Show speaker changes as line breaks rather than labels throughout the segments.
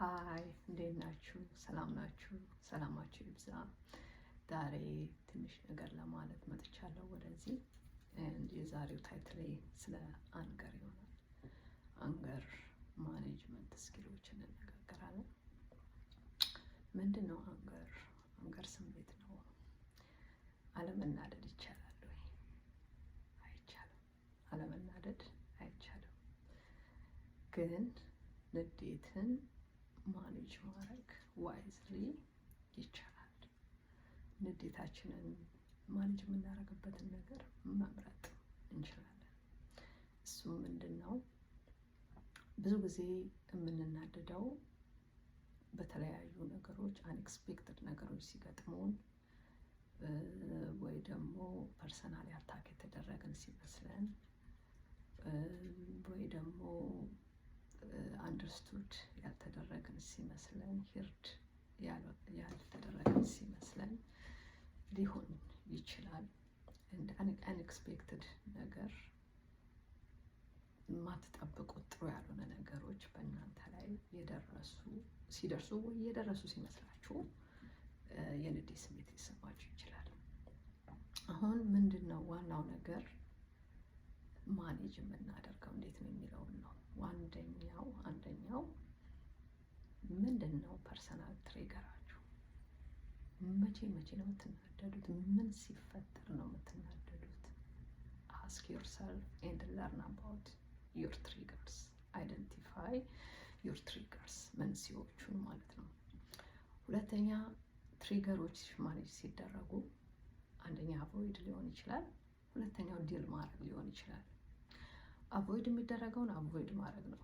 ሀይ እንዴት ናችሁ? ሰላም ናችሁ? ሰላማችሁ ይብዛ። ዛሬ ትንሽ ነገር ለማለት መጥቻለሁ ወደዚህ። የዛሬው ታይትሌ ስለ አንገር ይሆናል። አንገር ማኔጅመንት ስኪሎችን እንነጋገራለን። ምንድን ነው አንገር? አንገር ስሜት ነው። አለመናደድ ይቻላል ወይ? አይቻልም። አለመናደድ አይቻልም። ግን ንዴትን ማኔጅ ማድረግ ዋይዝሊ ይቻላል። ንዴታችንን ማኔጅ የምናደርግበትን ነገር መምረጥ እንችላለን። እሱ ምንድን ነው? ብዙ ጊዜ የምንናደደው በተለያዩ ነገሮች አንኤክስፔክትድ ነገሮች ሲገጥሙን ወይ ደግሞ ፐርሰናሊ አታክ የተደረግን ሲመስለን ወይ ደግሞ አንደርስቱድ ያልተደረግን ሲመስለን ሂርድ ያልተደረግን ሲመስለን ሊሆን ይችላል። እንደ አንኤክስፔክትድ ነገር የማትጠብቁት ጥሩ ያልሆነ ነገሮች በእናንተ ላይ ሲደርሱ ወይ የደረሱ ሲመስላችሁ የንዴት ስሜት ሊሰማችሁ ይችላል። አሁን ምንድን ነው ዋናው ነገር ማኔጅ የምናደርገው እንዴት ነው የሚለውን ነው። አንደኛው ምንድን ነው ፐርሰናል ትሪገራችሁ? መቼ ነው የምትናደዱት? ምን ሲፈጠር ነው የምትናደዱት? አስክ ዮርሰልፍ ኤንድ ለርን አባውት ዮር ትሪገርስ። አይደንቲፋይ ዮር ትሪገርስ፣ መንስኤዎቹን ማለት ነው። ሁለተኛ ትሪገሮች ማኔጅ ሲደረጉ አንደኛ አቮይድ ሊሆን ይችላል፣ ሁለተኛው ዲል ማድረግ ሊሆን ይችላል። አቮይድ የሚደረገውን አቮይድ ማድረግ ነው።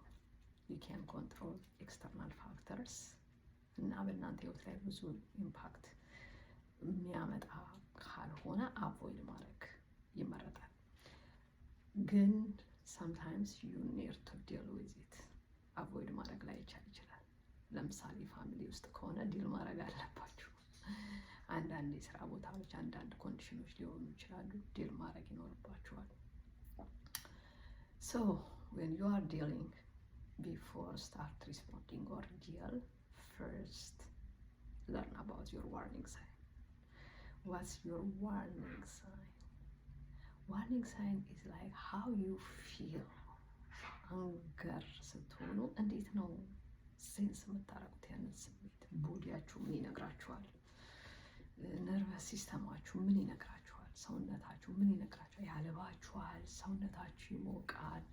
ዩ ካን ኮንትሮል ኤክስተርናል ፋክተርስ እና በእናንተ ህይወት ላይ ብዙ ኢምፓክት የሚያመጣ ካልሆነ አቮይድ ማድረግ ይመረጣል። ግን sometimes you need to deal with it። አቮይድ ማድረግ ላይ ይችላል። ለምሳሌ ፋሚሊ ውስጥ ከሆነ ዲል ማድረግ አለባችሁ። አንዳንድ የስራ ቦታዎች አንዳንድ ኮንዲሽኖች ሊሆኑ ይችላሉ፣ ዲል ማድረግ ይኖርባችኋል። So when you are dealing, before start responding or deal, first learn about your warning sign. What's your warning sign? Warning sign is like how you feel. አንገር ስትሆኑ እንዴት ነው ሴንስ የምታረጉት? ያንን ስሜት ቦዲያችሁ ምን ይነግራችኋል? ነርቨስ ሲስተማችሁ ምን ይነግራችኋል? ሰውነታችሁ ምን ይነግራችኋል? ያልባችኋል? ሰውነታችሁ ይሞቃል?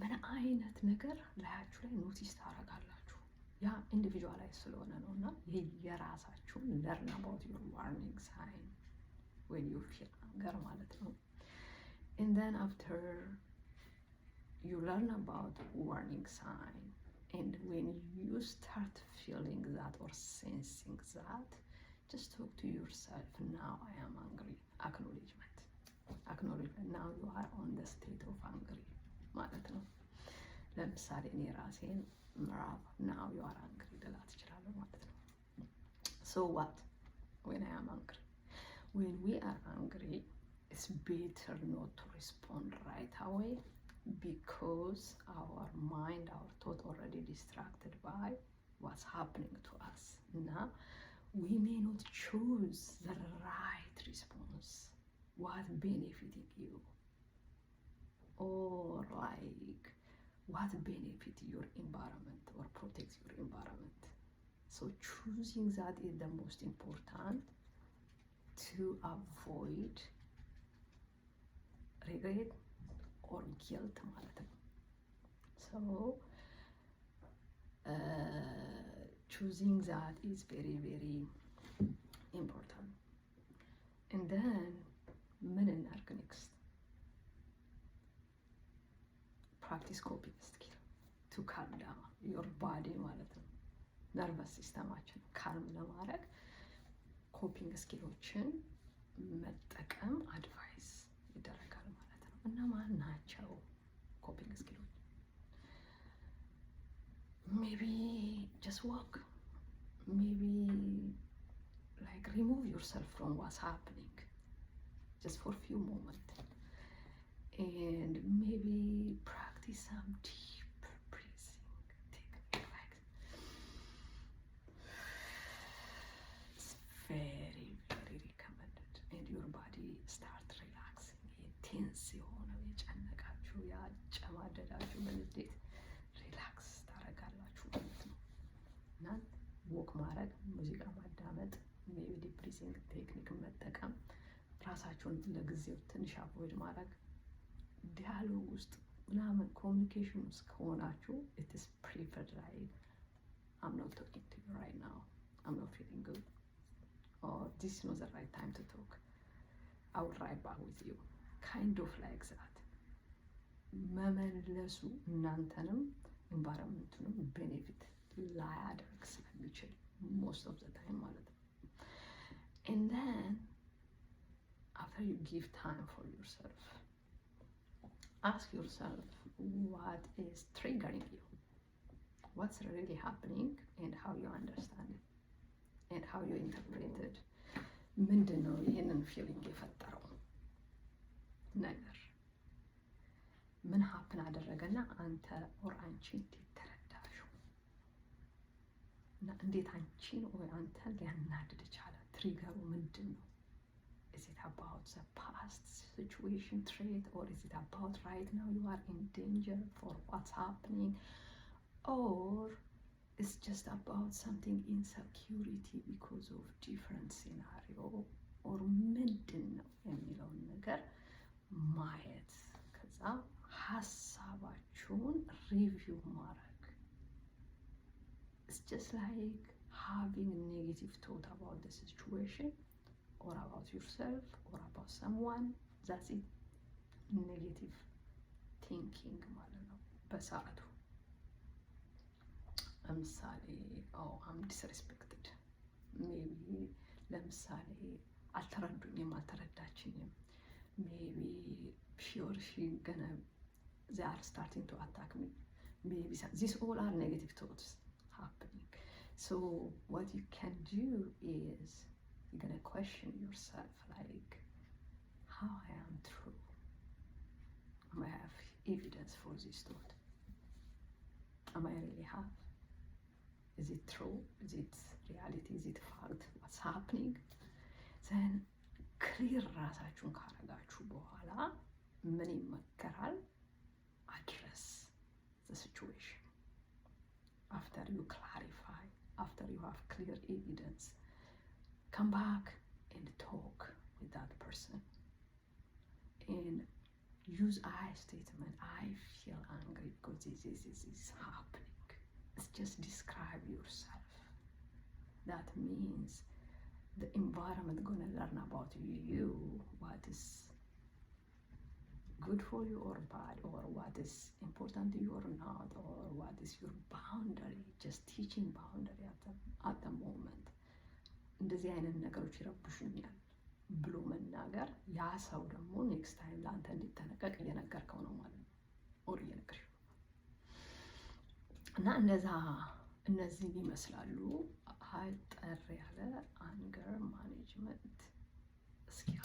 ምን አይነት ነገር ላያችሁ ላይ ኖቲስ ታደርጋላችሁ? ያ ኢንዲቪጁዋላይዝ ስለሆነ ነው። እና ይሄ የራሳችሁን ለርን አባውት ዩር ዋርኒንግ ሳይን when you feel anger ማለት ነው። and then after you learn about warning sign and when you start feeling that or sensing that, just talk to yourself. Now I am angry. Acknowledgement. Now you are on the state of angry ማለት ነው። ለምሳሌ እኔ ራሴን ምዕራፍ now you are angry ልላት እችላለሁ ማለት ነው። so what when I am angry? When we are angry, it's better not to respond right away because our mind, our thought already distracted by what's happening to us. Now, we may not choose the right response, what benefiting you, or like what benefit your environment or protects your environment. So choosing that is the most important to avoid regret or guilt ማለት ነው። so choosing that is very very important. and then ምን እናድርግ next? practice coping skill to calm down your body ማለት ነው። ነርቨስ ሲስተማችን ካልም ለማድረግ ኮፒንግ ስኪሎችን መጠቀም አድቫይስ ይደረጋል ማለት ነው። እና ማን ናቸው ኮፒንግ ስኪሎች? ሜቢ ጀስት ዋክ፣ ሜቢ ላይክ ሪሙቭ ዮርሰልፍ ፍሮም ዋትስ ሃፕኒንግ ጀስት ፎር ፊው ሞመንት ኤንድ ሜቢ ፕራክቲስ ሳም ዲፕ ብሪዚንግ ቴክኒክ ላይክ ቴንስ የሆነው የጨነቃችሁ ያጨማደዳችሁ በንዴት ሪላክስ ታደርጋላችሁ ማለት ነው። እና ወክ ማድረግ፣ ሙዚቃ ማዳመጥ፣ ሜቢ ዲፕ ብሪዚንግ ቴክኒክ መጠቀም፣ ራሳችሁን ለጊዜው ትንሽ አቮይድ ማድረግ፣ ዲያሎግ ውስጥ ምናምን ኮሚኒኬሽን ውስጥ ከሆናችሁ ኢትስ ፕሪፈርድ ላይ I'm not talking to you right now, I'm not feeling good, or this is not the right time to talk, I will write back with you, kind of like that. መመለሱ እናንተንም ኢንቫይሮንመንቱንም ቤኔፊት ላያደርግ ስለሚችል most of the time ማለት ነው። And then after you give time for yourself, ask yourself what is triggering you, what's really happening and how you understand it and how you interpret it. ምንድን ነው ይህንን ፊሊንግ የፈጠረው ነገር? ምን ሀፕን አደረገና አንተ ኦር አንቺ እንዴት ተረዳሽው? እና እንዴት አንቺን ወይ አንተን ሊያናድድ ቻለ? ትሪገሩ ምንድን ነው? Is it about the past situation trait, or is it about right now you are in danger for what's happening, or it's just about something insecurity because of different scenario, or ምንድን ነው የሚለውን ነገር ማየት፣ ከዛ ሀሳባችሁን ሪቪው ማድረግ። It's just like having a negative thought about the situation or about yourself or about someone. That's it. Negative thinking ማለት ነው በሰዓቱ። ለምሳሌ I'm disrespected, maybe ለምሳሌ አልተረዱኝም፣ አልተረዳችኝም፣ maybe she or she they are starting to attack me, maybe these all are negative thoughts happening. So what you can do is you're gonna question yourself, like, how I am true? Am I have evidence for this thought? Am I really have? Is it true? Is it reality? Is it fact? What's happening? Then clear ራሳችሁን ካረጋችሁ በኋላ ምን ይመከራል? Address the situation. After you clarify, after you have clear evidence, come back and talk with that person and use I statement. I feel angry because this is happening. It's just describe yourself. That means the environment gonna learn about you, what is good for you or bad, or what is important to you or not, or what is your boundary. Just teaching boundary at the moment. እንደዚህ አይነት ነገሮች ይረብሹኛል ብሎ መናገር፣ ያ ሰው ደግሞ ኔክስት ታይም ለአንተ እንዲጠነቀቅ እየነገርከው ነው ማለት ነው፣ ኦር እየነገርሽው ነው። እና እነዚህ ይመስላሉ አጠር ያለ አንገር ማኔጅመንት ስኪል።